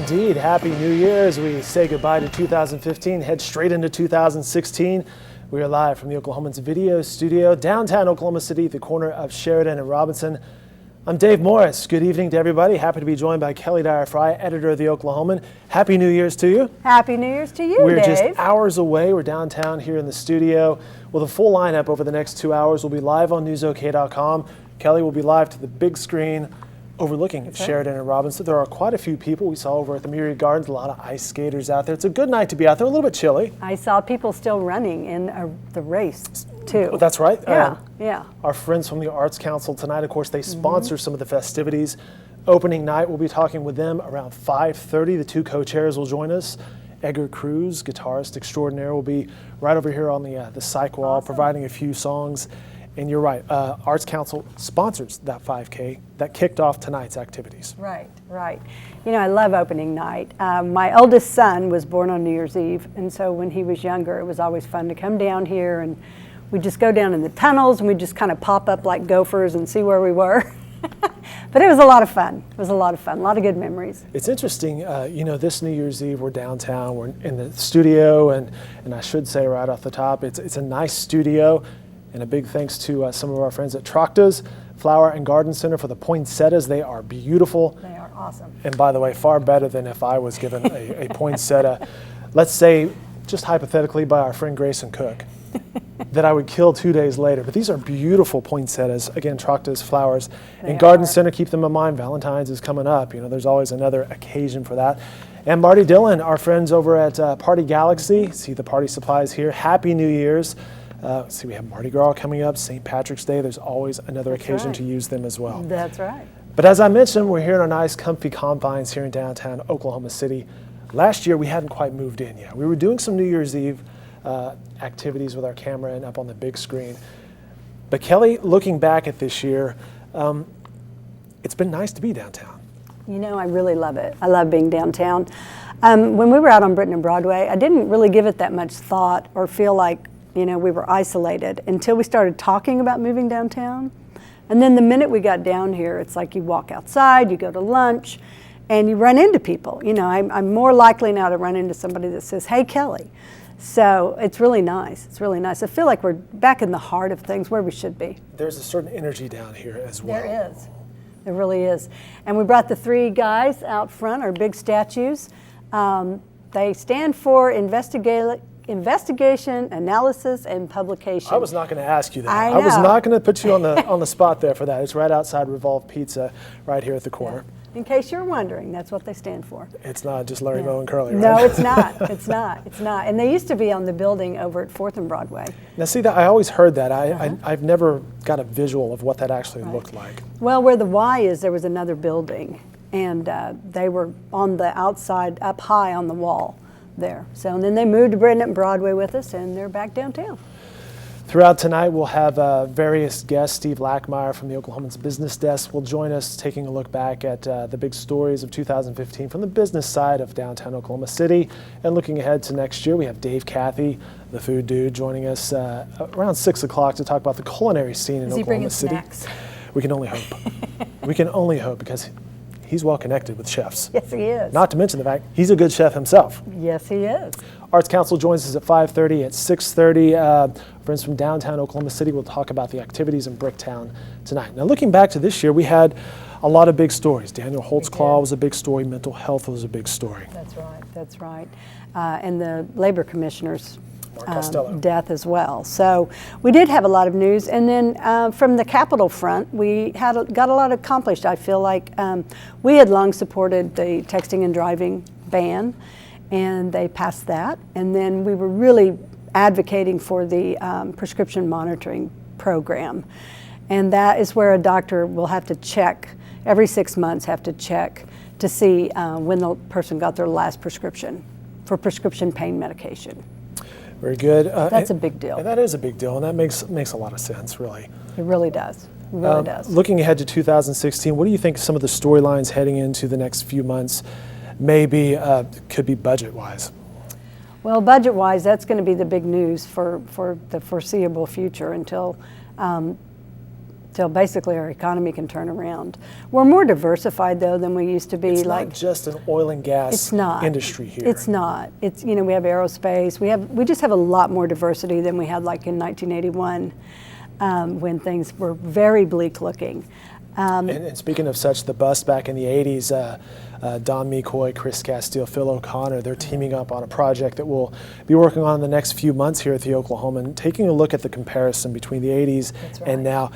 indeed. Happy New Year as we say goodbye to 2015, head straight into 2016. We are live from the Oklahoman's video studio, downtown Oklahoma City, the corner of Sheridan and Robinson. I'm Dave Morris. Good evening to everybody. Happy to be joined by Kelly Dyer-Fry, editor of the Oklahoman. Happy New Year's to you. Happy New Year's to you, We're Dave. just hours away. We're downtown here in the studio with a full lineup over the next 2 hours. We'll be live on newsok.com. Kelly will be live to the big screen overlooking Sheridan and Robinson. There are quite a few people we saw over at the Myriad Gardens, a lot of ice skaters out there. It's a good night to be out there, a little bit chilly. I saw people still running in the race, too. Oh, that's right. Yeah. Our friends from the Arts Council tonight, of course, they sponsor some of the festivities. Opening night, we'll be talking with them around 5:30. The two co-chairs will join us. Edgar Cruz, guitarist extraordinaire, will be right over here on the psych wall, providing a few songs. And you're right, Arts Council sponsors that 5K that kicked off tonight's activities. Right. You know, I love opening night. My oldest son was born on New Year's Eve, and so when he was younger, it was always fun to come down here, and we'd just go down in the tunnels, and we'd just kind of pop up like gophers and see where we were. But it was a lot of fun. A lot of good memories. It's interesting, you know, this New Year's Eve, we're downtown, we're in the studio, and I should say right off the top, it's a nice studio. And a big thanks to some of our friends at Trocta's Flower and Garden Center for the poinsettias. They are beautiful. They are awesome. And by the way, far better than if I was given a poinsettia, let's say, just hypothetically, by our friend Grayson Cook, that I would kill 2 days later. But these are beautiful poinsettias. Again, Trocta's Flowers and Garden Center. Keep them in mind. Valentine's is coming up. You know, there's always another occasion for that. And Marty Dillon, our friends over at Party Galaxy. See the party supplies here. Happy New Year's. See, we have Mardi Gras coming up, St. Patrick's Day. There's always another occasion to use them as well. That's right. But as I mentioned, we're here in our nice, comfy confines here in downtown Oklahoma City. Last year, we hadn't quite moved in yet. We were doing some New Year's Eve activities with our camera and up on the big screen. But Kelly, looking back at this year, it's been nice to be downtown. You know, I really love it. I love being downtown. When we were out on Britain and Broadway, I didn't really give it that much thought or feel like, you know, we were isolated until we started talking about moving downtown. And then the minute we got down here, it's like you walk outside, you go to lunch, and you run into people. You know, I'm more likely now to run into somebody that says, "Hey, Kelly." So it's really nice. It's really nice. I feel like we're back in the heart of things where we should be. There's a certain energy down here as well. There is. There really is. And we brought the three guys out front, our big statues. They stand for investigation, analysis, and publication. I was not going to ask you that. I was know. not going to put you on the spot there for that. It's right outside Revolve Pizza, right here at the corner. Yeah. In case you're wondering, that's what they stand for. It's not just Larry Moe and Curly, right? No, it's not. It's not. And they used to be on the building over at 4th and Broadway. Now, see, that I always heard that. I've never got a visual of what that actually looked like. Well, where the Y is, there was another building, and they were on the outside, up high on the wall there. So, and then they moved to Britain and Broadway with us, and they're back downtown. Throughout tonight, we'll have various guests. Steve Lackmeyer from the Oklahoman's business desk will join us, taking a look back at the big stories of 2015 from the business side of downtown Oklahoma City. And looking ahead to next year, we have Dave Cathy, the food dude, joining us around 6 o'clock to talk about the culinary scene in Oklahoma City. Snacks? We can only hope. We can only hope, because he's well connected with chefs. Yes, he is. Not to mention the fact he's a good chef himself. Yes, he is. Arts Council joins us at 5:30. At 6:30, friends from downtown Oklahoma City will talk about the activities in Bricktown tonight. Now, looking back to this year, we had a lot of big stories. Daniel Holtzclaw was a big story. Mental health was a big story. That's right. And the labor commissioner's Costello. death as well. So we did have a lot of news. And then from the Capitol front, we got a lot accomplished. I feel like we had long supported the texting and driving ban, and they passed that. And then we were really advocating for the prescription monitoring program. And that is where a doctor will have to check, every 6 months have to check to see when the person got their last prescription for prescription pain medication. Very good. That's a big deal. And that is a big deal, and that makes a lot of sense, really. It really does. It really does. Looking ahead to 2016, what do you think some of the storylines heading into the next few months maybe could be budget-wise? Well, budget-wise, that's going to be the big news for the foreseeable future until till basically our economy can turn around. We're more diversified though than we used to be. It's like not just an oil and gas it's not. industry here. It's not. It's, you know, we have aerospace. We just have a lot more diversity than we had like in 1981 when things were very bleak looking. And speaking of such, the bust back in the 80s, Don McCoy, Chris Castile, Phil O'Connor, they're teaming up on a project that we'll be working on in the next few months here at the Oklahoman, taking a look at the comparison between the 80s and now.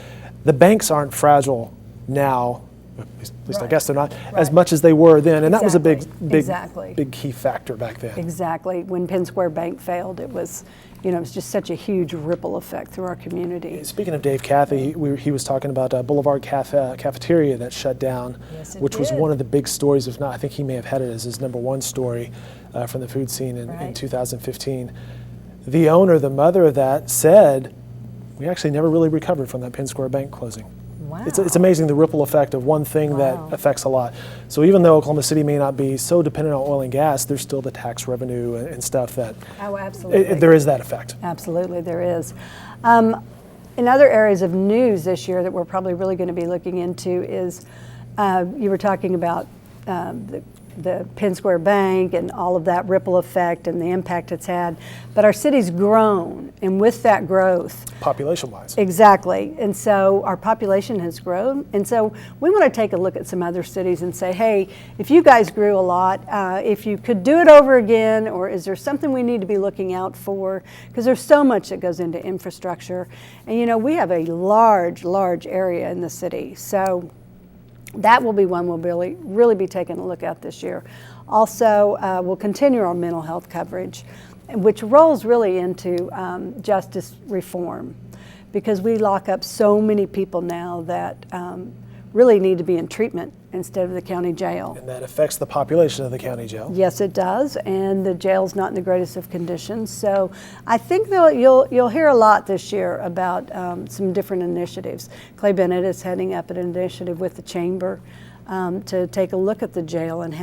The banks aren't fragile now, at least I guess they're not, as much as they were then, and that was a big key factor back then. Exactly. When Penn Square Bank failed, it was, you know, it was just such a huge ripple effect through our community. Speaking of Dave Cathy, he was talking about Boulevard Cafeteria that shut down, which was one of the big stories, if not, I think he may have had it as his #1 story from the food scene in 2015. The owner, the mother of that, said, we actually never really recovered from that Penn Square Bank closing. Wow. It's amazing the ripple effect of one thing that affects a lot. So even though Oklahoma City may not be so dependent on oil and gas, there's still the tax revenue and stuff that there is that effect. Absolutely, there is. In other areas of news this year that we're probably really going to be looking into is, you were talking about the Penn Square Bank and all of that ripple effect and the impact it's had. But our city's grown, and with that growth, population-wise. Exactly. And so our population has grown. And so we want to take a look at some other cities and say, hey, if you guys grew a lot, if you could do it over again, or is there something we need to be looking out for? Because there's so much that goes into infrastructure. And you know, we have a large area in the city. So that will be one we'll really be taking a look at this year. Also, we'll continue our mental health coverage, which rolls really into justice reform, because we lock up so many people now that really need to be in treatment instead of the county jail. And that affects the population of the county jail. Yes, it does, and the jail's not in the greatest of conditions. So I think you'll hear a lot this year about some different initiatives. Clay Bennett is heading up an initiative with the chamber to take a look at the jail and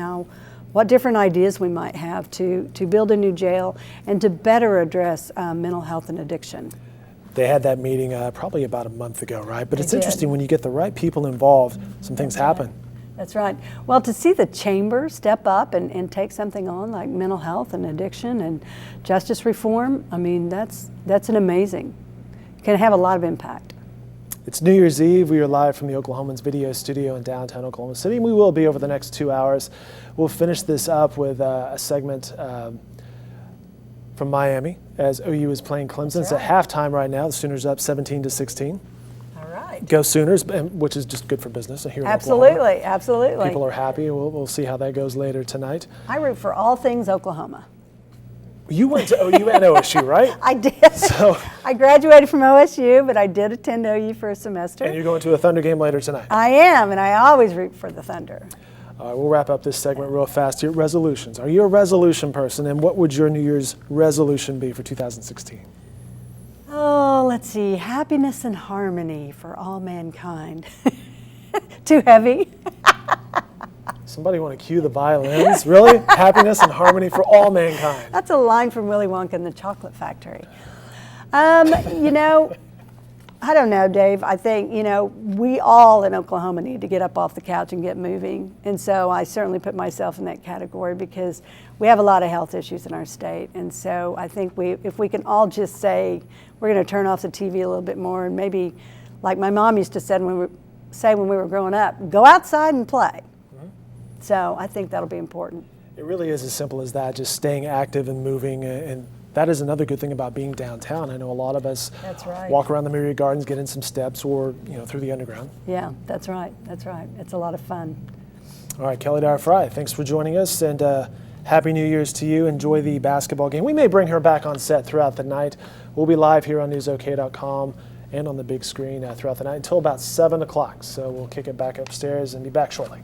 what different ideas we might have to build a new jail and to better address mental health and addiction. They had that meeting probably about a month ago, right? But it's interesting when you get the right people involved, some things happen. That's right. Well, to see the chamber step up and take something on like mental health and addiction and justice reform, I mean, that's an amazing, can have a lot of impact. It's New Year's Eve. We are live from the Oklahoman's video studio in downtown Oklahoma City. We will be over the next 2 hours. We'll finish this up with a segment from Miami as OU is playing Clemson. It's at halftime right now. The Sooners up 17-16. All right. Go Sooners, which is just good for business here in Absolutely, Oklahoma. absolutely. People are happy. We'll see how that goes later tonight. I root for all things Oklahoma. You went to OU and OSU, right? I did. So I graduated from OSU, but I did attend OU for a semester. And you're going to a Thunder game later tonight. I am, and I always root for the Thunder. We'll wrap up this segment real fast here. Resolutions. Are you a resolution person, and what would your New Year's resolution be for 2016? Oh, let's see. Happiness and harmony for all mankind. Too heavy? Somebody want to cue the violins? Really? Happiness and harmony for all mankind. That's a line from Willy Wonka and the Chocolate Factory. You know, I don't know, Dave. I think, you know, we all in Oklahoma need to get up off the couch and get moving. And so I certainly put myself in that category because we have a lot of health issues in our state. And so I think if we can all just say, we're going to turn off the TV a little bit more and maybe, like my mom used to say when we were growing up, go outside and play. So I think that'll be important. It really is as simple as that, just staying active and moving. And that is another good thing about being downtown. I know a lot of us walk around the Myriad Gardens, get in some steps, or through the underground. Yeah, that's right. That's right. It's a lot of fun. All right, Kelly Dyer Fry, thanks for joining us, and Happy New Year's to you. Enjoy the basketball game. We may bring her back on set throughout the night. We'll be live here on newsok.com and on the big screen throughout the night until about 7 o'clock. So we'll kick it back upstairs and be back shortly.